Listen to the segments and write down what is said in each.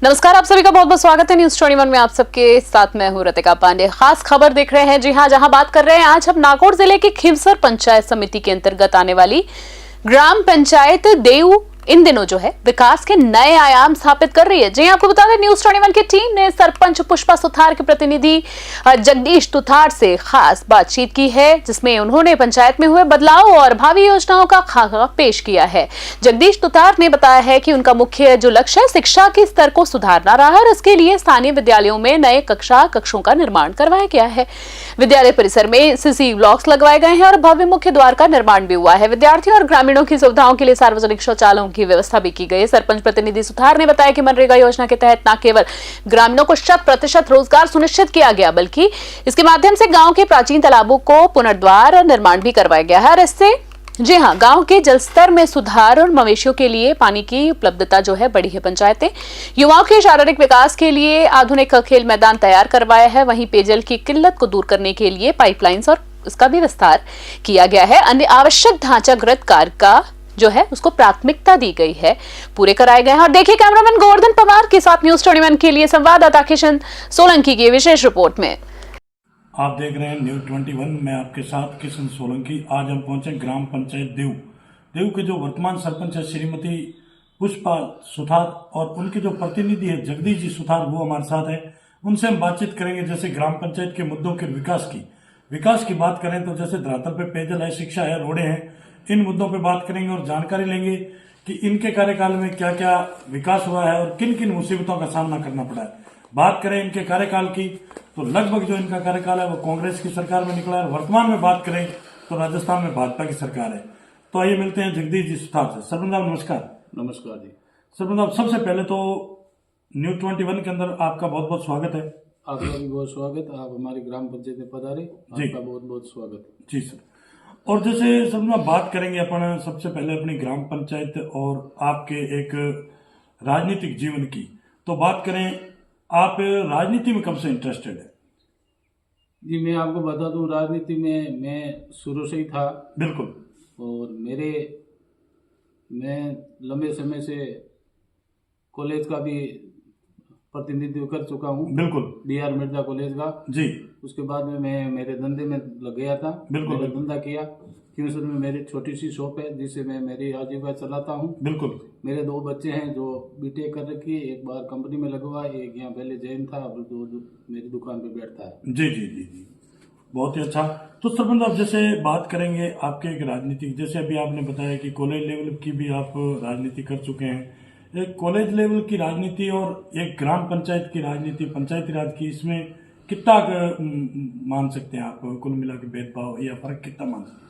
नमस्कार, आप सभी का बहुत बहुत स्वागत है न्यूज 21 में। आप सबके साथ मैं हूं रतिका पांडे। खास खबर देख रहे हैं। जी हां, जहां बात कर रहे हैं आज हम नागौर जिले के खिवसर पंचायत समिति के अंतर्गत आने वाली ग्राम पंचायत देऊ इन दिनों जो है विकास के नए आयाम स्थापित कर रही है। जी आपको बता दें, न्यूज 21 की टीम ने सरपंच पुष्पा सुथार के प्रतिनिधि जगदीश तुथार से खास बातचीत की है, जिसमें उन्होंने पंचायत में हुए बदलाव और भावी योजनाओं का खाका पेश किया है। जगदीश तुथार ने बताया है कि उनका मुख्य जो लक्ष्य है शिक्षा के स्तर को सुधारना रहा है और इसके लिए स्थानीय विद्यालयों में नए कक्षों का निर्माण करवाया गया है। विद्यालय परिसर में सीसी ब्लॉक्स लगवाए गए हैं और भव्य मुख्य द्वार का निर्माण भी हुआ है। विद्यार्थियों और ग्रामीणों की सुविधाओं के लिए सार्वजनिक शौचालयों की व्यवस्था भी की गई। सरपंच प्रतिनिधि सुथार ने बताया कि मनरेगा योजना के तहत न केवल ग्रामीणों को 100% रोजगार सुनिश्चित किया गया, बल्कि इसके माध्यम से गांव के प्राचीन तालाबों को पुनर्द्वार और निर्माण भी करवाया गया है और इससे जी हां, गांव के जल स्तर में सुधार और मवेशियों के लिए पानी की उपलब्धता जो है बढ़ी है। पंचायतें युवाओं के शारीरिक विकास के लिए आधुनिक खेल मैदान तैयार करवाया है। वहीं पेयजल की किल्लत को दूर करने के लिए पाइपलाइंस और इसका भी विस्तार किया गया है। अन्य आवश्यक ढांचागत कार्य का जो है उसको प्राथमिकता दी गई है, पूरे कराए गए हैं। और देखिए कैमरामैन गोवर्धन पवार के साथ न्यूज 21 के लिए संवाददाता किशन सोलंकी की विशेष रिपोर्ट में। आप देख रहे हैं न्यूज 21। मैं आपके साथ किशन सोलंकी। आज हम पहुंचे ग्राम पंचायत देऊ के जो वर्तमान सरपंच है श्रीमती पुष्पा सुथार और उनके जो प्रतिनिधि है जगदीश जी सुथार, वो हमारे साथ है। उनसे हम बातचीत करेंगे। जैसे ग्राम पंचायत के मुद्दों के विकास की बात करें तो जैसे धरातल पे पेयजल है, शिक्षा है, रोडें हैं, इन मुद्दों पे बात करेंगे और जानकारी लेंगे कि इनके कार्यकाल में क्या क्या विकास हुआ है और किन किन मुसीबतों का सामना करना पड़ा है। बात करें इनके कार्यकाल की तो लगभग जो इनका कार्यकाल है वो कांग्रेस की सरकार में निकला है। वर्तमान में बात करें तो राजस्थान में भाजपा की सरकार है। तो आइए मिलते हैं जगदीश जी सुथार से। सरपंच साहब नमस्कार। नमस्कार जी। सरपंच साहब, सबसे पहले तो न्यूज 21 के अंदर आपका बहुत बहुत स्वागत है। आपका भी बहुत स्वागत। आप हमारी ग्राम पंचायत में पधारे, आपका बहुत बहुत स्वागत जी सर। और जैसे सब बात करेंगे अपन सबसे पहले अपनी ग्राम पंचायत और आपके एक राजनीतिक जीवन की, तो बात करें आप राजनीति में कब से इंटरेस्टेड है? जी, मैं आपको बता दूं, राजनीति में मैं शुरू से ही था। बिल्कुल। और मैं लंबे समय से कॉलेज का भी प्रतिनिधित्व कर चुका हूँ। बिल्कुल। BR मिर्जा कॉलेज का जी। उसके बाद में मैं मेरे धंधे में लग गया था। बिल्कुल। मेरा धंधा किया। क्योंकि में मेरी छोटी सी शॉप है जिससे मैं मेरी आजीविका चलाता हूँ। बिल्कुल। मेरे 2 बच्चे हैं जो BTech कर रखी है, एक बार कंपनी में लगवा, एक यहाँ पहले जैन था, अब मेरी दुकान पे बैठता है। जी जी जी जी, बहुत ही अच्छा। तो सरपंच आप जैसे बात करेंगे आपके एक राजनीतिक, जैसे अभी आपने बताया कि कॉलेज लेवल की भी आप राजनीति कर चुके हैं। एक कॉलेज लेवल की राजनीति और एक ग्राम पंचायत की राजनीति, पंचायती राज की, इसमें कितना मान सकते हैं आप कुल मिला के भेदभाव या फर्क कितना मान सकते हैं?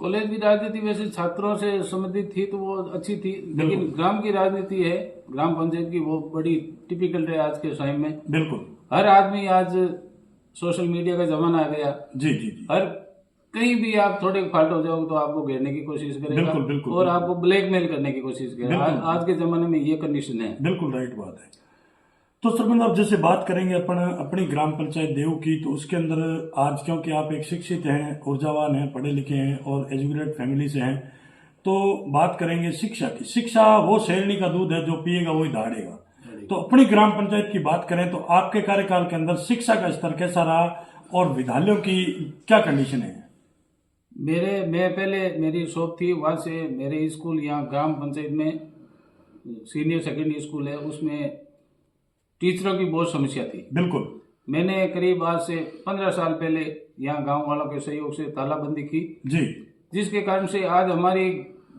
कॉलेज की राजनीति वैसे छात्रों से संबंधित थी तो वो अच्छी थी, लेकिन ग्राम की राजनीति है, ग्राम पंचायत की, वो बड़ी टिपिकल है आज के टाइम में। बिल्कुल। हर आदमी, आज सोशल मीडिया का जमाना आ गया। जी जी जी। हर कहीं भी आप थोड़े फाल्ट हो जाओगे तो आपको घेरने की कोशिश करेगा। बिल्कुल बिल्कुल। और आपको ब्लैकमेल करने की कोशिश करेगा। आज के जमाने में ये कंडीशन है। बिल्कुल राइट बात है। तो सरपंच आप जैसे बात करेंगे अपन अपनी ग्राम पंचायत देऊ की, तो उसके अंदर आज क्योंकि आप एक शिक्षित हैं, ऊर्जावान हैं, पढ़े लिखे हैं और एजुकेटेड फैमिली से हैं, तो बात करेंगे शिक्षा की। शिक्षा वो शेरनी का दूध है, जो पिएगा वही दहाड़ेगा। तो अपनी ग्राम पंचायत की बात करें तो आपके कार्यकाल के अंदर शिक्षा का स्तर कैसा रहा और विद्यालयों की क्या कंडीशन है? मैं पहले मेरी शॉप थी, वहां से मेरे स्कूल यहाँ ग्राम पंचायत में सीनियर सेकेंडरी स्कूल है, उसमें टीचरों की बहुत समस्या थी। बिल्कुल। मैंने करीब आज से 15 साल पहले यहाँ गांव वालों के सहयोग से तालाबंदी की जी, जिसके कारण से आज हमारी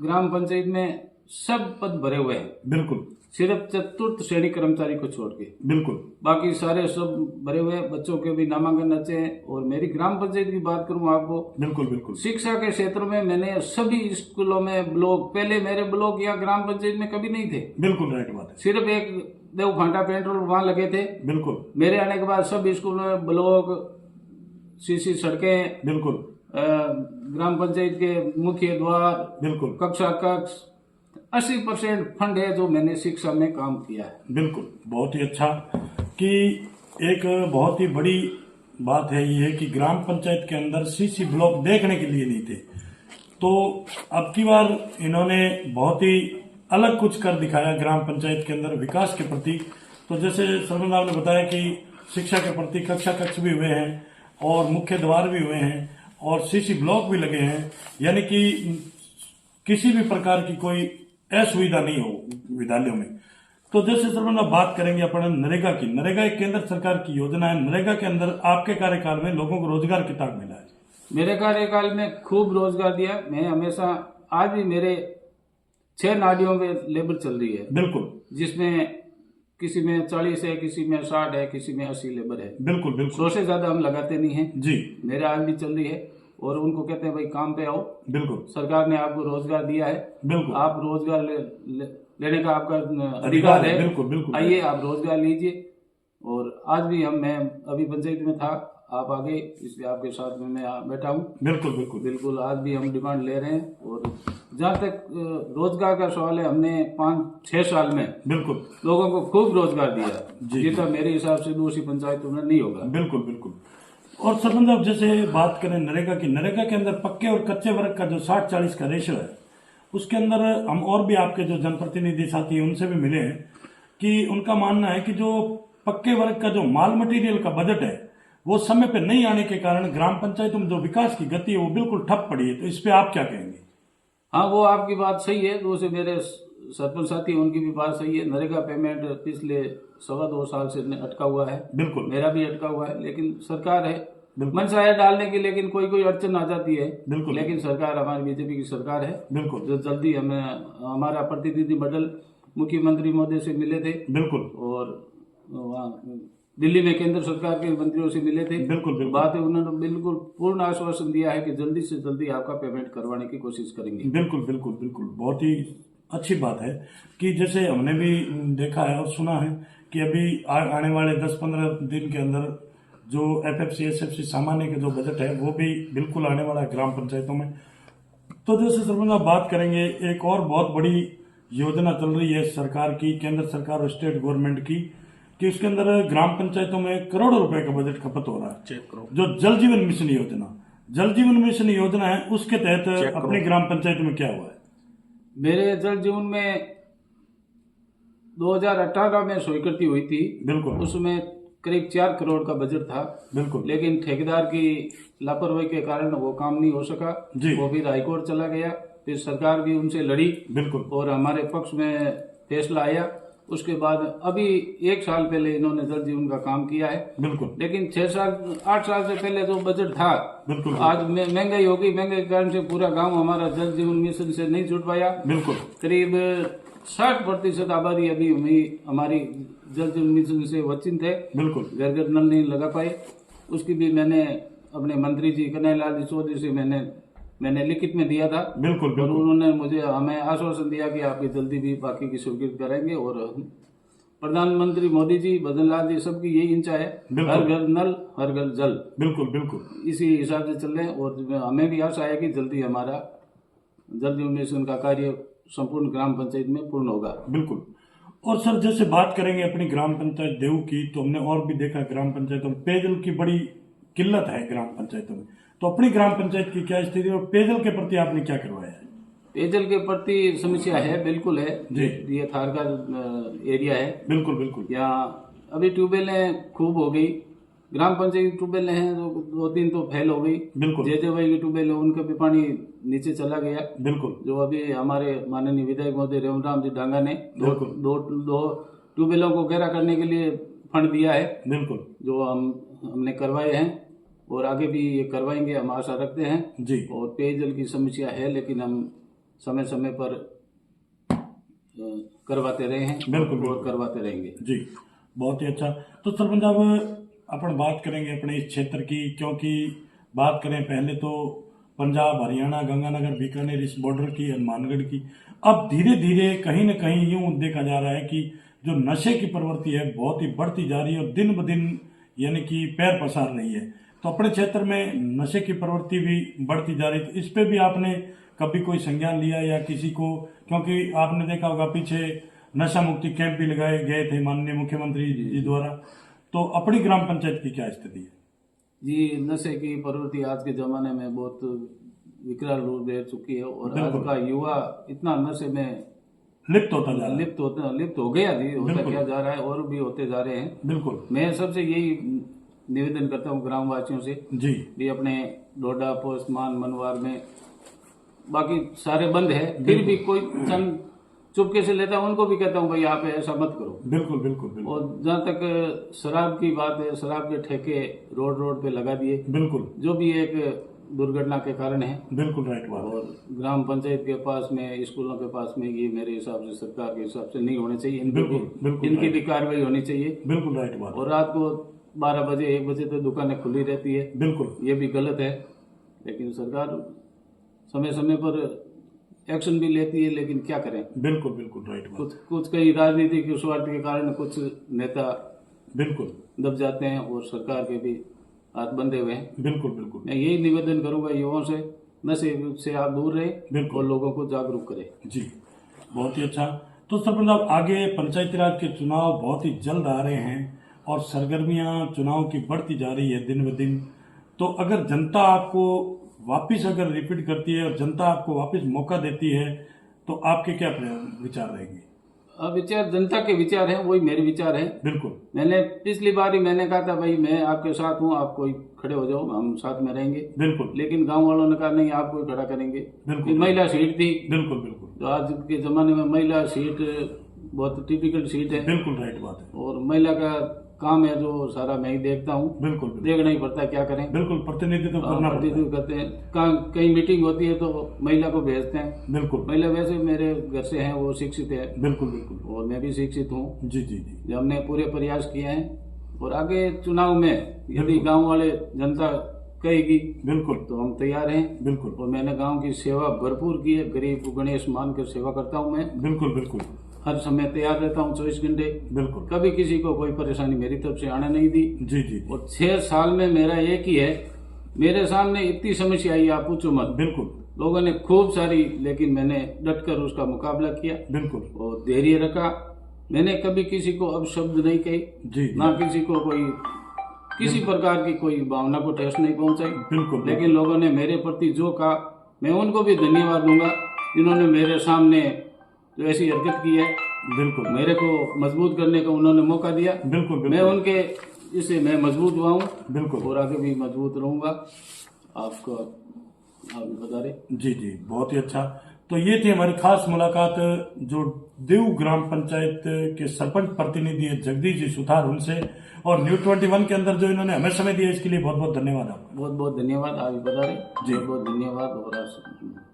ग्राम पंचायत में सब पद भरे हुए हैं। बिल्कुल। सिर्फ चतुर्थ श्रेणी कर्मचारी को छोड़ के बिल्कुल बाकी सारे सब भरे हुए हैं। बच्चों के भी नामांकन अच्छे हैं। और मेरी ग्राम पंचायत की बात करूं आपको, बिल्कुल बिल्कुल, शिक्षा के क्षेत्र में मैंने सभी स्कूलों में ब्लॉक, पहले मेरे ब्लॉक यहाँ ग्राम पंचायत में कभी नहीं थे। बिल्कुल राइट बात है। सिर्फ एक देव फांटा पेट्रोल वहां लगे थे। बिल्कुल। मेरे आने के बाद सब स्कूलों में ब्लॉक, सीसी सड़कें, बिल्कुल, ग्राम पंचायत के मुख्य द्वार, बिल्कुल, कक्षा कक्ष, 80% फंड है जो मैंने शिक्षा में काम किया है। बिल्कुल। बहुत ही अच्छा कि एक बहुत ही बड़ी बात है ये कि ग्राम पंचायत के अंदर सीसी ब्लॉक देखने के लिए नहीं थे, तो अब की बार इन्होंने बहुत ही अलग कुछ कर दिखाया ग्राम पंचायत के अंदर विकास के प्रति। तो जैसे सरपंच साहब ने बताया कि शिक्षा के प्रति कक्षा कक्ष भी हुए हैं और मुख्य द्वार भी हुए हैं और सीसी ब्लॉक भी लगे हैं, यानी कि किसी भी प्रकार की कोई असुविधा नहीं हो विद्यालयों में। तो जैसे सरपंच साहब बात करेंगे अपन नरेगा की। नरेगा एक केंद्र सरकार की योजना है। नरेगा के अंदर आपके कार्यकाल में लोगों को रोजगार कितना मिला है? मेरे कार्यकाल में खूब रोजगार दिया। मैं हमेशा, आज भी मेरे 6 नालियों में लेबर चल रही है, बिल्कुल, जिसमें किसी में 40 है, किसी में 60 है, किसी में 80 लेबर है। बिल्कुल बिल्कुल 100 से ज्यादा हम लगाते नहीं हैं जी, मेरे आज भी चल रही है। और उनको कहते हैं भाई काम पे आओ, बिल्कुल सरकार ने आपको रोजगार दिया है, बिल्कुल आप रोजगार लेने का आपका अधिकार है, बिल्कुल बिल्कुल आइए आप रोजगार लीजिए। और आज भी मैं अभी पंचायत में था, आप आगे, इसलिए आपके साथ में मैं बैठा हूँ। बिल्कुल बिल्कुल बिल्कुल आज भी हम डिमांड ले रहे हैं। और जहाँ तक रोजगार का सवाल है, हमने 5-6 साल में बिल्कुल लोगों को खूब रोजगार दिया, जी। जितना मेरे हिसाब से दूसरी पंचायतों में नहीं होगा। बिल्कुल बिल्कुल। और सरपंच साहब जैसे बात करें नरेगा की, नरेगा के अंदर पक्के और कच्चे वर्ग का जो 60-40 का रेशो है, उसके अंदर हम और भी आपके जो जनप्रतिनिधि साथी हैं उनसे भी मिले हैं कि उनका मानना है कि जो पक्के वर्ग का जो माल मटेरियल का बजट है वो समय पे नहीं आने के कारण ग्राम पंचायतों में जो विकास की गति है वो बिल्कुल ठप पड़ी है। तो इस पे आप क्या कहेंगे? हाँ, वो आपकी बात सही है। दूसरे मेरे सरपंच साथी, उनकी भी बात सही है। नरेगा पेमेंट पिछले 2.25 साल से अटका हुआ है, बिल्कुल मेरा भी अटका हुआ है। लेकिन सरकार है, मनसा है डालने की, लेकिन कोई कोई अड़चन आ जाती है। बिल्कुल लेकिन सरकार हमारी बीजेपी की सरकार है, बिल्कुल जो जल्दी हमें हमारा प्रतिनिधि मंडल मुख्यमंत्री महोदय से मिले थे बिल्कुल और वहाँ दिल्ली में केंद्र सरकार के मंत्रियों से मिले थे। बिल्कुल बिल्कुल बात है, उन्होंने बिल्कुल पूर्ण आश्वासन दिया है कि जल्दी से जल्दी आपका पेमेंट करवाने की कोशिश करेंगे। बिल्कुल बिल्कुल बिल्कुल। बहुत ही अच्छी बात है कि जैसे हमने भी देखा है और सुना है कि अभी आने वाले 10-15 दिन के अंदर जो FFC SFC सामान्य के जो बजट है वो भी बिल्कुल आने वाला है ग्राम पंचायतों में। तो जैसे सरपंच आप बात करेंगे, एक और बहुत बड़ी योजना चल रही है सरकार की, केंद्र सरकार और स्टेट गवर्नमेंट की, कि उसके अंदर ग्राम पंचायतों में करोड़ों रुपए का बजट खपत हो रहा है। जो जल जीवन मिशन योजना, जल जीवन मिशन योजना है, उसके तहत अपने ग्राम पंचायत में क्या हुआ है? मेरे जल जीवन में 2018 में स्वीकृति हुई थी। बिल्कुल उसमें करीब 4 करोड़ का बजट था। बिल्कुल लेकिन ठेकेदार की लापरवाही के कारण वो काम नहीं हो सका जी। वो फिर हाईकोर्ट चला गया, फिर सरकार भी उनसे लड़ी बिल्कुल और हमारे पक्ष में फैसला आया। उसके बाद अभी 1 साल पहले इन्होंने जल जीवन का काम किया है। बिल्कुल लेकिन 8 साल से पहले जो बजट था, बिल्कुल आज महंगाई होगी, महंगाई के कारण से पूरा गांव हमारा जल जीवन मिशन से नहीं जुड़ पाया। बिल्कुल करीब 60% आबादी अभी हमारी जल जीवन मिशन से वंचित है। बिल्कुल घर घर नल नहीं लगा पाए। उसकी भी मैंने अपने मंत्री जी कन्हैयालाल जी चौधरी से मैंने लिखित में दिया था। बिल्कुल और बिल्कुल उन्होंने मुझे हमें आश्वासन दिया कि आपकी जल्दी भी बाकी की स्वीकृत करेंगे। और प्रधानमंत्री मोदी जी, भजनलाल जी, सबकी यही इच्छा है, बिल्कुल। हर घर नल हर घर जल। बिल्कुल बिल्कुल इसी हिसाब से चल रहे हैं और हमें भी आशा है कि जल्दी हमारा जल जीवन मिशन का कार्य संपूर्ण ग्राम पंचायत में पूर्ण होगा। बिल्कुल। और सर जैसे बात करेंगे अपनी ग्राम पंचायत देव की, तो हमने और भी देखा ग्राम पंचायतों में पेयजल की बड़ी किल्लत है ग्राम पंचायतों में। तो अपनी ग्राम पंचायत की क्या स्थिति है और पेयजल के प्रति आपने क्या करवाया है? पेयजल के प्रति समस्या है, बिल्कुल है जी। ये थार का एरिया है। बिल्कुल बिल्कुल यहाँ अभी ट्यूबवेलें खूब हो गई, ग्राम पंचायत ट्यूबवेलें हैं जो 2-3 तो फेल हो गई। बिल्कुल जे भाई की ट्यूबवेल है, उनका भी पानी नीचे चला गया। बिल्कुल जो अभी हमारे माननीय विधायक महोदय रेवराम जी डांगा ने बिल्कुल। दो ट्यूबवेलों को गहरा करने के लिए फंड दिया है, बिल्कुल जो हमने करवाए हैं और आगे भी ये करवाएंगे, हम आशा रखते हैं जी। और पेयजल की समस्या है, लेकिन हम समय समय पर करवाते रहे हैं बिल्कुल और करवाते रहेंगे जी। बहुत ही अच्छा। तो सरपंच साहब अपन बात करेंगे अपने इस क्षेत्र की, क्योंकि बात करें पहले तो पंजाब, हरियाणा, गंगानगर, बीकानेर, इस बॉर्डर की, हनुमानगढ़ की, अब धीरे धीरे कहीं न कहीं यूं देखा जा रहा है कि जो नशे की प्रवृत्ति है बहुत ही बढ़ती जा रही है और दिन ब दिन यानी कि पैर पसार रही है। तो अपने क्षेत्र में नशे की प्रवृत्ति भी बढ़ती जा रही है। तो इस पे भी आपने कभी कोई संज्ञान लिया या किसी को, क्योंकि आपने देखा होगा पीछे नशा मुक्ति कैंप भी लगाए गए थे माननीय मुख्यमंत्री जी द्वारा। तो अपनी ग्राम पंचायत की क्या स्थिति है? जी, नशे की प्रवृत्ति आज के जमाने में बहुत विकराल रूप ले चुकी है और आज का युवा इतना नशे में लिप्त होता जा रहा है। लिप्त हो गया थी, होता बिल्कुल। क्या जा रहा है और भी होते जा रहे हैं। बिल्कुल मैं सबसे यही निवेदन करता हूँ ग्रामवासियों से जी। भी अपने डोडा, पोस्ट, मान, मनवार में बाकी सारे बंद है, फिर भी कोई जन चुपके से लेता है, उनको भी कहता हूँ भाई आप ऐसा मत करो। बिल्कुल बिल्कुल बिल्कुल और जहाँ तक शराब की बात है, शराब के ठेके रोड पे लगा दिए, बिल्कुल जो भी एक दुर्घटना के कारण है। बिल्कुल राइट बात। और ग्राम पंचायत के पास में, स्कूलों के पास में ये मेरे हिसाब से सरकार के हिसाब से नहीं होने चाहिए। बिल्कुल इनकी भी कार्रवाई होनी चाहिए। बिल्कुल राइट बात। और रात को 12 बजे 1 बजे तो दुकानें खुली रहती है, बिल्कुल ये भी गलत है। लेकिन सरकार समय समय पर एक्शन भी लेती है, लेकिन क्या करें, बिल्कुल बिल्कुल राइट बात। कुछ कई राजनीतिक स्वार्थ के कारण कुछ नेता बिल्कुल दब जाते हैं और सरकार के भी हाथ बंधे हुए हैं। बिल्कुल बिल्कुल मैं यही निवेदन करूंगा युवाओं से, नशे से आप दूर रहे बिल्कुल। और लोगों को जागरूक करें। जी, बहुत ही अच्छा। तो सरपंच साहब, आगे पंचायती राज के चुनाव बहुत ही जल्द आ रहे हैं और सरगर्मियां चुनाव की बढ़ती जा रही है दिन ब दिन। तो अगर जनता आपको वापिस अगर रिपीट करती है और जनता आपको वापिस मौका देती है तो आपके क्या विचार रहेंगे? अब विचार जनता के विचार हैं, वही मेरे विचार हैं। बिल्कुल मैंने पिछली बार ही मैंने कहा था भाई मैं आपके साथ हूँ, आप कोई खड़े हो जाओ, हम साथ में रहेंगे। बिल्कुल लेकिन गांव वालों ने कहा नहीं, आप कोई खड़ा करेंगे। बिल्कुल। फिर महिला सीट थी, बिल्कुल बिल्कुल तो आज के जमाने में महिला सीट बहुत टिपिकल सीट है बिल्कुल राइट बात है। और महिला का काम है जो सारा मैं ही देखता हूँ। बिल्कुल बिल्कुल देखना ही पड़ता है, क्या करें। बिल्कुल प्रतिनिधित्व करना पड़ता है। प्रतिनिधित्व करते हैं, कहीं मीटिंग होती है तो महिला को भेजते हैं। बिल्कुल महिला वैसे मेरे घर से हैं, वो शिक्षित है बिल्कुल बिल्कुल और मैं भी शिक्षित हूँ। जी जी जी हमने पूरे प्रयास किए हैं और आगे चुनाव में यदि गांव वाले जनता कहेगी बिल्कुल तो हम तैयार हैं। बिल्कुल और मैंने गांव की सेवा भरपूर की है, गरीब को गणेश मानकर सेवा करता हूं मैं। बिल्कुल बिल्कुल हर समय तैयार रहता हूं 24 घंटे। बिल्कुल कभी किसी को कोई परेशानी मेरी तरफ से आने नहीं दी। जी जी और 6 साल में मेरा एक ही है, मेरे सामने इतनी समस्या आई आप पूछो मत। बिल्कुल लोगों ने खूब सारी, लेकिन मैंने डटकर उसका मुकाबला किया बिल्कुल और धैर्य रखा। मैंने कभी किसी को अपशब्द नहीं कही, जी ना किसी को कोई किसी प्रकार की कोई भावना को ठेस नहीं पहुंचाई। बिल्कुल लेकिन लोगों ने मेरे प्रति जो कहा, मैं उनको भी धन्यवाद दूंगा जिन्होंने मेरे सामने जो ऐसी हरकत की है, बिल्कुल मेरे को मजबूत करने का उन्होंने मौका दिया। बिल्कुल मैं बिल्कुल उनके इससे मैं मजबूत हुआ हूँ बिल्कुल और आगे भी मजबूत रहूंगा। आपको आप बता रहे। जी जी, बहुत ही अच्छा। तो ये थी हमारी खास मुलाकात जो देव ग्राम पंचायत के सरपंच प्रतिनिधि है जगदीश जी सुथार, उनसे। और न्यूज़ 21 के अंदर जो इन्होंने हमें समय दिया इसके लिए बहुत बहुत धन्यवाद आपका। बहुत बहुत धन्यवाद। आप बता रहे, जी। बहुत बहुत धन्यवाद। और